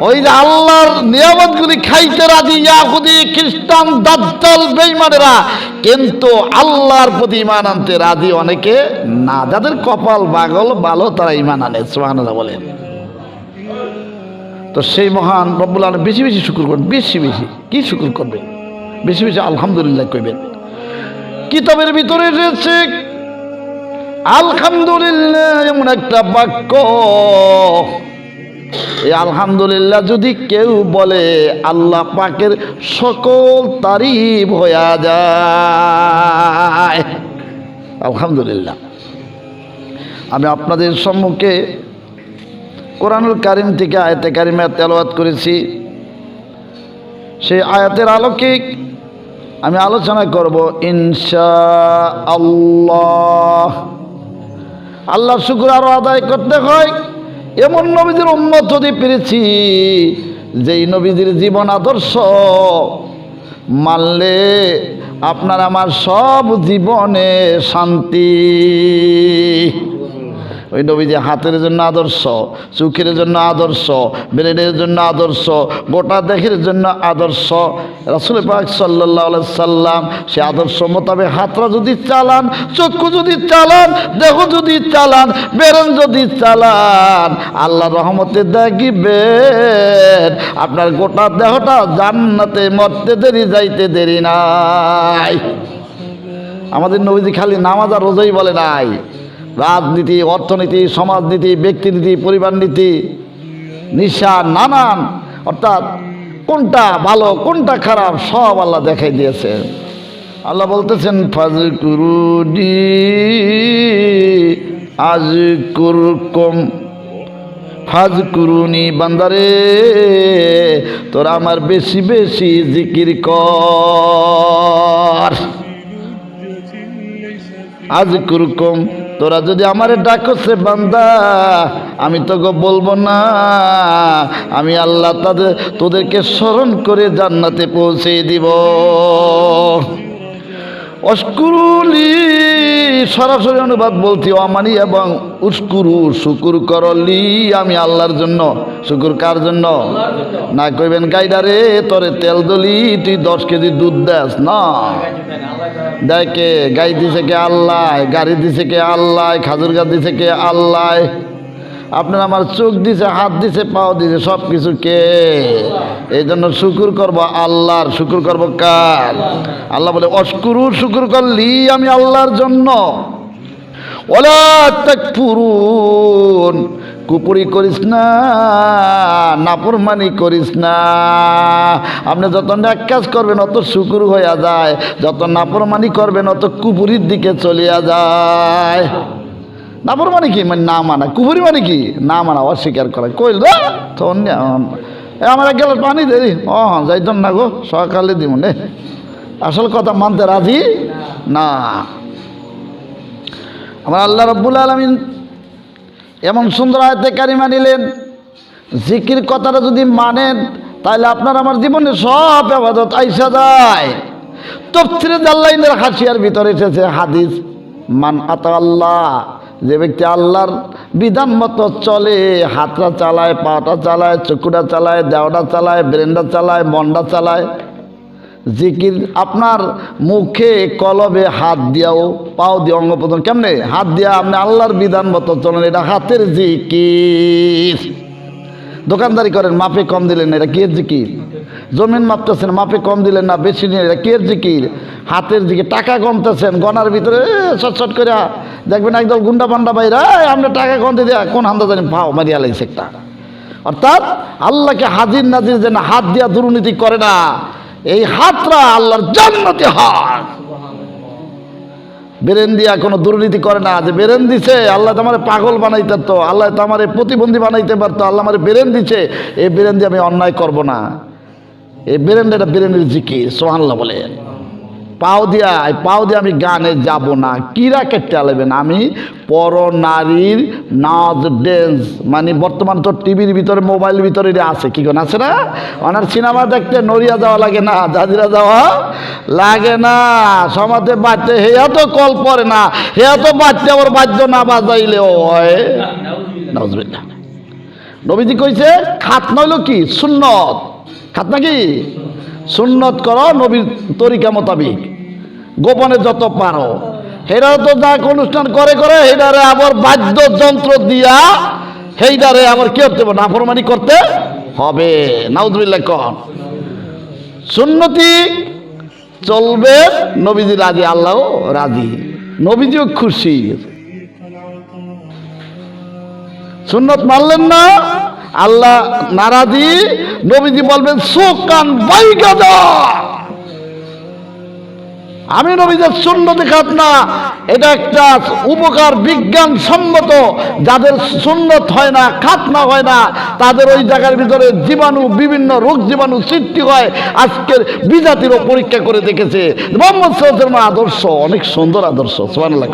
ওই যে আল্লাহর নিয়ামতগুলি খাইতে রাজি ইয়াহুদি খ্রিস্টান দাজ্জাল বেঈমানেরা, কিন্তু আল্লাহর প্রতি ঈমান আনতে রাজি অনেকে না। যাদের কপাল বাগল ভালো তারা ঈমান আনে, সুবহানাল্লাহ বলেন। তো সেই মহান রব্বুল আলামিন বেশি বেশি শুকর করবেন, বেশি বেশি কি শুকর করবেন, বেশি বেশি আলহামদুলিল্লাহ কইবেন। কিতাবের ভিতরে রয়েছে আলহামদুলিল্লাহ এমন একটা বাক্য, এই আলহামদুলিল্লাহ যদি কেউ বলে আল্লাহ পাকের সকল তারিফ হয়ে যায়। আলহামদুলিল্লাহ। আমি আপনাদের সম্মুখে কোরআনুল কারীম থেকে আয়াতে কারিমা তেলাওয়াত করেছি। সেই আয়াতের আলোকে আমি আলোচনা করব ইনশাআল্লাহ। আল্লাহর শুকর আরো আদায় করতে হয়। এমন নবীদের উম্মত হতে পেরেছি যেই নবীদের জীবন আদর্শ মানলে আপনার আমার সব জীবনে শান্তি। ওই নবীজি হাতের জন্য আদর্শ, চোখের জন্য আদর্শ, ব্রেনের জন্য আদর্শ, গোটা দেহের জন্য আদর্শ। রাসূল পাক সাল্লাল্লাহু আলাইহি সাল্লাম সে আদর্শ মোতাবেক হাতরা যদি চালান, চক্ষু যদি চালান, দেহ যদি চালান, ব্রেন যদি চালান, আল্লাহর রহমতে দেখবেন আপনার গোটা দেহটা জান্নাতে মরতে দেরি যাইতে দেরি নাই। আমাদের নবীজি খালি নামাজ আর রোজাই বলে নাই, রাজনীতি, অর্থনীতি, সমাজনীতি, ব্যক্তিনীতি, পরিবার নীতি, নিশা, নানান, অর্থাৎ কোনটা ভালো কোনটা খারাপ সব আল্লাহ দেখাই দিয়েছেন। আল্লাহ বলতেছেন ফাজকুরুনি আযকুরকুম, ফাজকুরুনি বান্দারে তোরা আমার বেশি বেশি জিকির কর। আযকুরকুম, তোরা যদি আমারে ডাকছে বান্দা, আমি তোকে বলবো না, আমি আল্লাহ তোদেরকে স্মরণ করে জান্নাতে পৌঁছে দিব। অশকুরুলি সরাসরি অনুবাদ বলছি অমানি এবং উস্কুরু শুকুর করলি আমি আল্লাহর জন্য। শুকুর কার জন্য? না কইবেন গাইডারে তোরে তেল দলি তুই 10 কেজি দুধ দেস না, দেখে গাই দিছে কে আল্লাহ, গাড়ি দিছে কে আল্লাহ, খাজুর গাছ দিছে কে আল্লাহ, আপনার আমার চোখ দিছে, হাত দিছে, পাও দিছে, সব কিছু কে? এই জন্য শুকুর করবো আল্লাহর। শুকুর করবো কার? আল্লাহ বলে অশকুরু শুকুর করলি আমি আল্লাহর জন্য। ওয়ালা তাকফুরুন, কুপুরি করিস না, নাফরমানি করিস না। আপনি যত নেক কাজ করবেন অত শুকুর হইয়া যায়, যত নাফরমানি করবেন অত কুপুরির দিকে চলিয়া যায়। নাফরমানি কি মানে না মানা, কুপুরি মানে কি না মানা, অস্বীকার করা। কইল রে তখন আমার এক গ্লাস পানি দেরি, যাইতাম না গো, সকালে দিব নে। আসল কথা মানতে রাজি না। আমার আল্লাহ রাব্বুল আলামিন এমন সুন্দর আয়াতে কারিমা নিলেন, জিকির কথাটা যদি মানেন তাহলে আপনার আমার জীবনে সব ইবাদত আইসা যায়। তাফসীরে জাল্লাইনের হাসিয়ার ভিতরে এসেছে হাদিস, মান আতা আল্লাহ, যে ব্যক্তি আল্লাহর বিধান মতো চলে, হাতটা চালায়, পাটা চালায়, চক্ষুটা চালায়, দেহটা চালায়, ব্রেনটা চালায়, মনটা চালায়। জিকির আপনার মুখে, কলবে, হাত দিয়াও, পাও দিয়ে, অঙ্গ প্রত্যঙ্গ, কেমনে হাত দিয়া আপনি আল্লাহর বিধান মতো চলেন, এটা হাতের জিকির। দোকানদারি করেন, মাপে কম দিলেন না, এটা কি জিকির? জমিন মাপতেছেন, মাপে কম দিলেন না, বেশি নিলেন, এটা কি জিকির? হাতের জিকির। টাকা গণতেছেন, গনার ভিতরে শট করে দেখবেন একদল গুন্ডা পান্ডা বাইরা আমরা টাকা গণতে দেয়া কোন হান্দা জানি পাও মারিয়া লাগছে একটা। অর্থাৎ আল্লাহকে হাজির নাজির যেন হাত দিয়া দুর্নীতি করে না, এই হাতরা আল্লাহর জান্নাতি হাত। বেরেন দিয়া কোনো দুর্নীতি করে না, যে বেরেন দিছে আল্লাহ তোমার পাগল বানাইতে পারতো, আল্লাহ তোমার প্রতিবন্ধী বানাইতে পারতো, আল্লাহ আমার বেরেন দিছে, এই বেরেন দিয়ে আমি অন্যায় করব না। এই বেরেনটা এটা বেরেনের জিকির, সুবহানাল্লাহ বলেন। পাও দিয়া আমি গানে যাব না, কিরা কেটে আলেবেন, আমি পর নারীর নাচ ড্যান্স, মানে বর্তমান তো টিভির ভিতরে মোবাইলের ভিতরে আছে, কি কোন আছে না, ওনার সিনেমা দেখতে নড়িয়া যাওয়া লাগে না, জাজিরা যাওয়া লাগে না, সমাজে বাচ্চা হেয়া তো কল পরে না, হেয়া তো বাচ্চা আবার বাদ্য না বাজাইলেও হয়। নাউজুবিল্লাহ। নবীজি কইছে খাতনা হইল কি সুন্নত, খাতনা কি সুন্নত করো নবীর তরিকা মোতাবিক, গোপনে যত পারো। হেরা তো যাক অনুষ্ঠান করে করে হেডারে আবার বাদ্যযন্ত্র দিয়া হেইডারে আবার কি করতে হবে, নাফরমানি করতে হবে। নাউজুবিল্লাহ কন সুন্নতি চলবে, নবীজি রাজি, আল্লাহ রাজি, নবীজিও খুশি। সুন্নত মানলেন না, আল্লাহ নারাজি, নবীজি বলবেন সুকান বাইগাদা, আমি নবীদের সুন্নতে খাতনা, এটা একটা উপকার বিজ্ঞান সম্মত। যাদের সুন্নত হয় না, খাতনা হয় না, তাদের ওই জায়গার ভিতরে জীবাণু, বিভিন্ন রোগ জীবাণু সৃষ্টি হয়। আজকের বিজাতিরও পরীক্ষা করে দেখেছে। মুহাম্মদ সাল্লাল্লাহু আলাইহি ওয়াসাল্লাম আদর্শ অনেক সুন্দর আদর্শ, সুবহানাল্লাহ।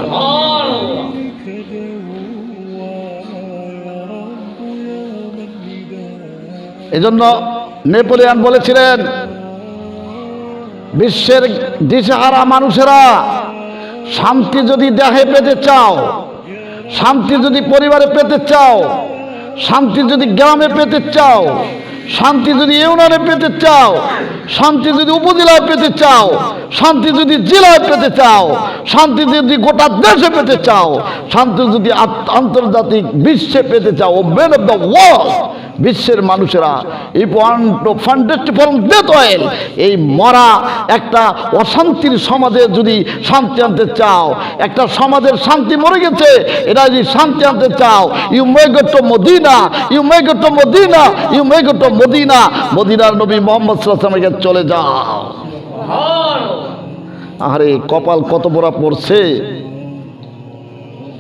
এজন্য নেপোলিয়ন বলেছিলেন, বিশ্বের দিশেহারা মানুষেরা শান্তি যদি দেহে পেতে চাও, শান্তি যদি পরিবারে পেতে চাও, শান্তি যদি গ্রামে পেতে চাও, শান্তি যদি ইউনিয়নে পেতে চাও, শান্তি যদি উপজেলায় পেতে চাও, শান্তি যদি জেলায় পেতে চাও, শান্তি যদি গোটা দেশে পেতে চাও, শান্তি যদি আন্তর্জাতিক বিশ্বে পেতে চাও, মেন অফ দ্য ওয়ার্ল্ড, বিশ্বের মানুষেরা এই এই মরা একটা অশান্তির সমাজে যদি শান্তি আনতে চাও, একটা সমাজের শান্তি মরে গেছে, এটা যদি শান্তি আনতে চাও, you may go to Medina, you may go to Medina, you may go to Medina, মদিনার নবী মুহাম্মদ সাল্লাল্লাহু আলাইহি ওয়াসাল্লামের চলে যাও। আরে কপাল কত বড় পড়ছে,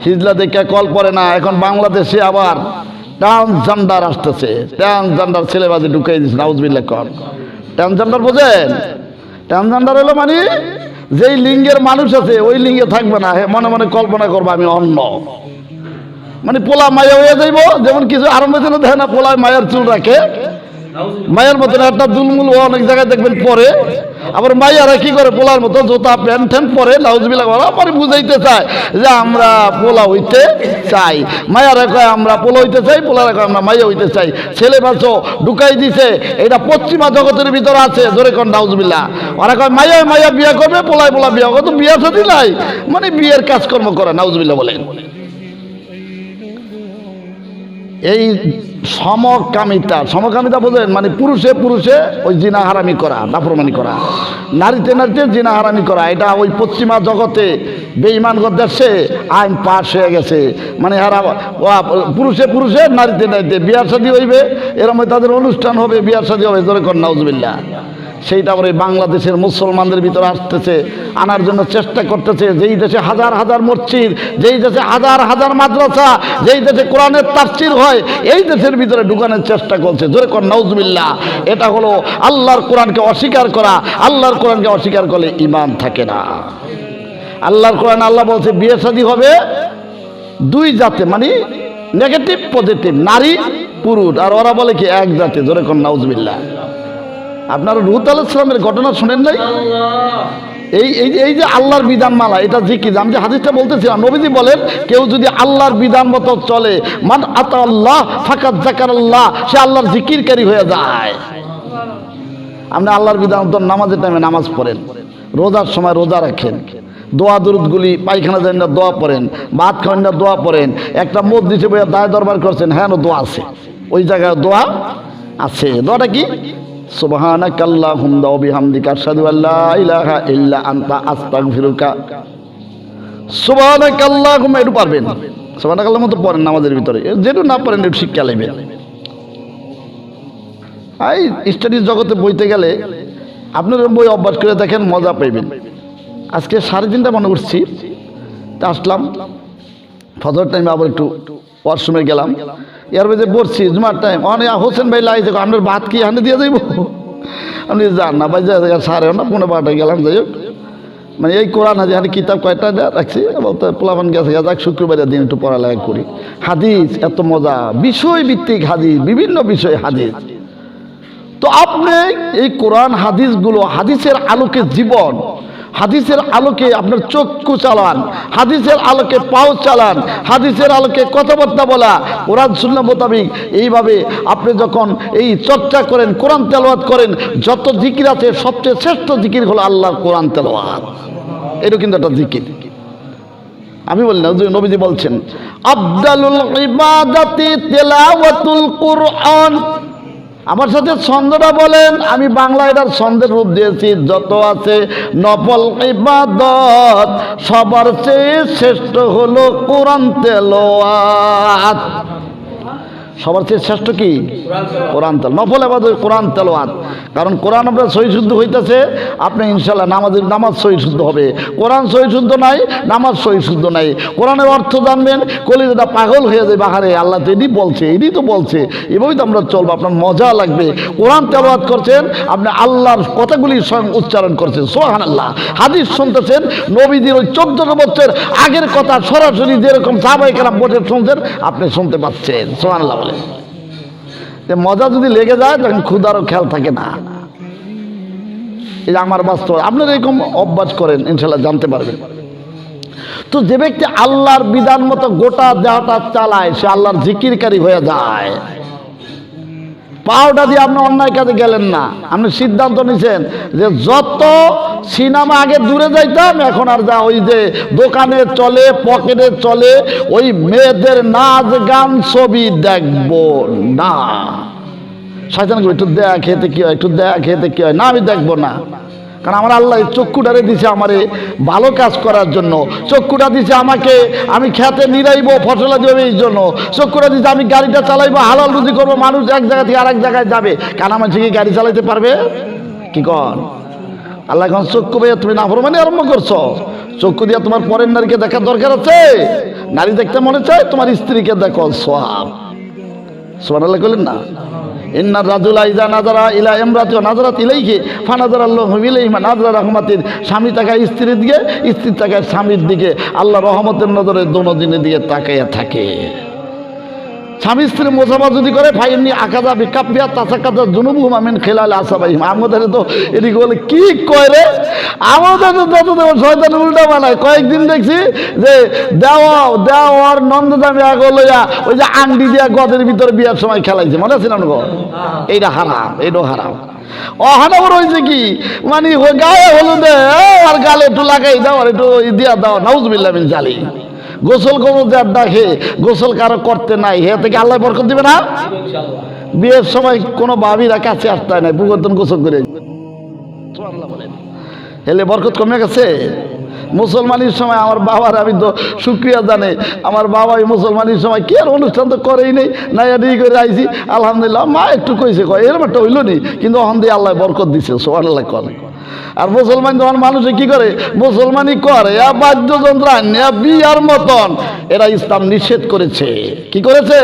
হিজলা দেখে কল পড়ে না। এখন বাংলাদেশে আবার ট্রান্সজেন্ডার আসতেছে, ট্রান্সজেন্ডার ছেলেবাজি ঢুকাই দিচ্ছে, নাউজুবিল্লাহ কর। ট্রান্সজেন্ডার বোঝেন? ট্রান্সজেন্ডার হলো মানে যেই লিঙ্গের মানুষ আছে ওই লিঙ্গে থাকবে না, মনে মনে কল্পনা করবো আমি অন্য, মানে পোলা মায়া হয়ে যাইব। যেমন কিছু আরম্ভ ছিল দেখে না, পোলায় মায়ের চুল রাখে, মায়ের মতন একটা দুলমুল অনেক জায়গায় দেখবেন পরে। আবার মাইয়ারা কি করে, পোলার মতো জুতা প্যান্ট ট্যান্ট পরে, নাউজুবিল্লাহ পরে বুঝাইতে চায় যে আমরা পোলা হইতে চাই। মাইয়ারা কয় আমরা পোলা হইতে চাই, পোলারা কয় আমরা মাইয়া হইতে চাই। ছেলে বাচ্চা ঢুকাই দিছে, এটা পশ্চিমা জগতের ভিতরে আছে, জোরে কোন নাউজুবিল্লাহ। ওরা কয় মাইয়া মাইয়া বিয়া করবে, পোলায় পোলা বিয়া করবে, তো বিয়া সাথী নাই, মানে বিয়ের কাজকর্ম করে, নাউজুবিল্লাহ বলেন। এই সমকামিতা বোঝেন? মানে পুরুষে পুরুষে ওই জিনা হারামি করা, নাফরমানি করা, নারীতে নারীতে জিনা হারামি করা, এটা ওই পশ্চিমা জগতে বেঈমানগত দেশে আইন পাশ হয়ে গেছে। মানে পুরুষে পুরুষে নারীতে নারীতে বিয়ার শাদী হইবে, এরম তাদের অনুষ্ঠান হবে, বিয়ার শাদী হবে, জোরে কর নাউজুবিল্লাহ। সেইটা আবার এই বাংলাদেশের মুসলমানদের ভিতরে আসতেছে, আনার জন্য চেষ্টা করতেছে। যেই দেশে হাজার হাজার মসজিদ, যেই দেশে হাজার হাজার মাদ্রাসা, যেই দেশে কোরআনের তাফসীর হয়, এই দেশের ভিতরে ঢুকানোর চেষ্টা করছে, জোরে কর নাউজুবিল্লাহ। এটা হলো আল্লাহর কোরআনকে অস্বীকার করা। আল্লাহর কোরআনকে অস্বীকার করলে ঈমান থাকে না। আল্লাহর কোরআন আল্লাহ বলছে বিয়ে শাদী হবে দুই জাতে, মানে নেগেটিভ পজিটিভ, নারী পুরুষ, আর ওরা বলে কি এক জাতে, জোরে কর নাউজুবিল্লাহ। আপনারা লূত আলাইহিস সালামের ঘটনা শুনেন নাই? এই যে আল্লাহর বিধান মালা, এটা জিকির। আমি যে হাদিসটা বলতেছিলাম, নবীজি বলেন কেউ যদি আল্লাহর বিধান মতো চলে, মান আতা আল্লাহ ফাকাদ যাকারাল্লাহ, সে আল্লাহর জিকিরকারী হয়ে যায়। আপনি আল্লাহর বিধান মতো নামাজের টাইমে নামাজ পড়েন, রোজার সময় রোজা রাখেন, দোয়া দুরুদগুলি পায়খানা যান না দোয়া পড়েন, ভাত খাওয়েন না দোয়া পড়েন, একটা মসজিদে বইয়া দায় দরবার করছেন, হ্যাঁ দোয়া আছে, ওই জায়গায় দোয়া আছে। দোয়াটা কি? সুবহানাকা আল্লাহুম্মা ওয়া বিহামদিকা আশহাদু আল্লা ইলাহা ইল্লা আনতা আস্তাগফিরুকা। সুবহানাকা আল্লাহুম্মা, একটু পারবেন সুবহানাকা আল্লাহুম্মা মতো পড়েন নামাজের ভিতরে, যেটু না পারেন একটু শিক্ষা লাইবেন। এই স্টাডিজ জগতে বইতে গেলে আপনার বই অভ্যাস করে দেখেন, মজা পাইবেন। আজকে 3:30 মনে উঠছি, তা আসলাম ফজর টাইমে, আবার একটু ওয়াশরুমে গেলাম, এর মধ্যে পড়ছি জুমার টাইম। অনেক হোসেন ভাই লাই দেখো আপনার ভাত কি হানে দিয়ে যাইব, আপনি যান না ভাই, 12:30 গেলাম। যাই হোক, মানে এই কোরআন হাজি কিতাব কয়টা রাখছি, বলতে পোলাপান গেছে, যাক শুক্রবারের দিন একটু পড়ালেখা করি। হাদিস এত মজা, বিষয় ভিত্তিক হাদিস, বিভিন্ন বিষয় হাদিস। তো আপনি এই কোরআন হাদিসগুলো, হাদিসের আলোকে জীবন, হাদিসের আলোকে আপনার চক্ষু চালান, হাদিসের আলোকে পাও চালান, হাদিসের আলোকে কথাবার্তা বলা, কোরআন সুন্নাহ মোতাবিক এইভাবে আপনি যখন এই চর্চা করেন, কোরআন তেলাওয়াত করেন, যত জিকির আছে সবচেয়ে শ্রেষ্ঠ জিকির হলো আল্লাহর কোরআন তেলাওয়াত। এটা কিন্তু একটা জিকির, আমি বলি না, নবীজি বলছেন আফদালুল ইবাদাতি তিলাওয়াতুল কুরআন। আমার সাথে ছন্দটা বলেন, আমি বাংলা এটার ছন্দের রূপ দিয়েছি। যত আছে নফল ইবাদত সবার চেয়ে শ্রেষ্ঠ হলো কোরআন তেলাওয়াত। সবার চেয়ে শ্রেষ্ঠ কি? কোরআন তেলাওয়াত। নফল ইবাদত কোরআন তেলাওয়াত। কারণ কোরআন আপনার সহি শুদ্ধ হইতেছে, আপনি ইনশাল্লাহ নামাজ সহি শুদ্ধ হবে। কোরআন সহি শুদ্ধ নাই, নামাজ সহি শুদ্ধ নাই। কোরআনের অর্থ জানবেন, কলিজাটা পাগল হয়ে যায়, বাহারে আল্লাহ তো এটি বলছে, এটি তো বলছে, এভাবেই তো আমরা চলবো, আপনার মজা লাগবে। কোরআন তেলাওয়াত করছেন, আপনি আল্লাহর কথাগুলি স্বয়ং উচ্চারণ করছেন, সুবহানাল্লাহ। হাদিস শুনতেছেন, নবীজির ওই 14 বছর আগের কথা সরাসরি যেরকম সাহাবায়ে কেরাম বসে শুনছেন, আপনি শুনতে পাচ্ছেন, সুবহানাল্লাহ বলে। মজা যদি লেগে যায় তখন ক্ষুধারও খেয়াল থাকে না। এই আমার বাস্তব, আপনারা এরকম অভ্যাস করেন, ইনশাল্লাহ জানতে পারবেন। তো যে ব্যক্তি আল্লাহর বিধান মতো গোটা দেহটা চালায়, সে আল্লাহর জিকিরকারী হয়ে যায়। পাওটা দিয়ে আপনি অন্যায় কাজে গেলেন না, আপনি সিদ্ধান্ত নিছেন যে যত সিনেমা আগে দূরে যাইতাম, এখন আর যা ওই যে দোকানে চলে, পকেটে চলে, ওই মেয়েদের নাচ গান ছবি দেখব না। শয়তান একটু দেয়া খেতে কি হয়, একটু দেয়া খেতে কি হয়, না আমি দেখবো না। কারণ আমার আল্লাহ চক্ষুটারে দিছে আমারে ভালো কাজ করার জন্য, চক্ষুটা দিছে আমাকে আমি খেতে নিরাইবো, ফসলা দেবে এই জন্য, চক্ষুটা দিছে আমি গাড়িটা চালাইবো, হালাল রুজি করবো, মানুষ এক জায়গা থেকে আরেক জায়গায় যাবে। কারণ আমার থেকে গাড়ি চালাইতে পারবে কি কন? আল্লাহ এখন চক্ষু ভাইয়া তুমি নাফরমানি আরম্ভ করছো, চক্ষু দিয়া তোমার পরের নারীকে দেখার দরকার আছে? নারী দেখতে মনে চায়, তোমার স্ত্রীকে দেখো, সওয়াব। সুবহানাল্লাহ বলেন না? ইন্নার রাজুলা ইজা নাজারা ইলা ইমরাতি ওয়া নাজারাত ইলাইহি ফানাজারাল্লাহু ইলাইহি নাজরা রাহমাতিন। স্বামী তাকায় স্ত্রীর দিকে, স্ত্রী তাকায় স্বামীর দিকে, আল্লাহ রহমতের নজরে দোনোদিনের দিকে তাকাইয়া থাকে। স্বামী স্ত্রী মোসাফা যদি করে, ফাইনি আকাদা বিকাপিয়া তাসাকাদা জুনুবুহুম মিন খিলাল আসাবাইহিম। আমাদের তো এদিকে বলে কি কয় রে, আমাদের তো যত শয়তান উল্টা বানায়। কয়েকদিন দেখছি যে দেওয়ার নন্দদামি আগে লইয়া ওই যে আন্ডি দিয়া গদের ভিতরে বিয়ার সময় খেলাইছে, মনে আছে না? এইটা হারাম, এইটাও হারাম। অহানাবর হয়েছে কি, মানে গায়ে হলুদে আর গালে একটু লাগাই দাও, আর একটু দিয়া দাও, নাউজুবিল্লাহ মিন জালিক। গোসল করবো যার ডাকে, গোসল কারো করতে নাই, হে থেকে আল্লাহ বরকত দিবে না? বিয়ের সময় কোনো ভাবিরা কাছে আসতে হয় না, পুকুরতন গোসল করে এলে বরকত কমে গেছে। মুসলমানের সময় আমার বাবার, আমি তো শুক্রিয়া জানে, আমার বাবা এই মুসলমানের সময় কি আর অনুষ্ঠান তো করেই নেই, না এদিকে করে আইছি আলহামদুলিল্লাহ। মা একটু কইছে, কয় এরকম একটা হইল নি, কিন্তু অহন দিয়ে আল্লাহ বরকত দিছে, সুবহানাল্লাহ করে। আর মুসলমান যখন মানুষে কি করে, মুসলমানই করে বাদ্যযন্ত্র আনে বিয়ার মতন, এরা ইসলাম নিষেধ করেছে। কি করেছে?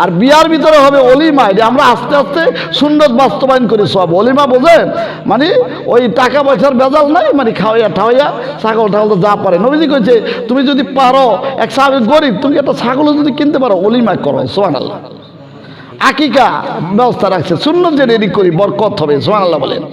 আর বিয়ার ভিতরে হবে অলিমা। এটা আমরা আস্তে আস্তে সুন্নত বাস্তবায়ন করি সব। অলিমা বোঝেন, মানে ওই টাকা পয়সার বেজাল নাই, মানে খাওয়াইয়া ঠাওয়াইয়া, ছাগল ঠাগল তো যা পারে। নবীজি কইছে তুমি যদি পারো, এক সাহাবী গরিব, তুমি একটা ছাগলও যদি কিনতে পারো, অলিমা করো, সুবহানাল্লাহ। আকিকা ব্যবস্থা রাখছে, সুন্নত যে রেডি করি, বরকত হবে, সুবহানাল্লাহ বলেন।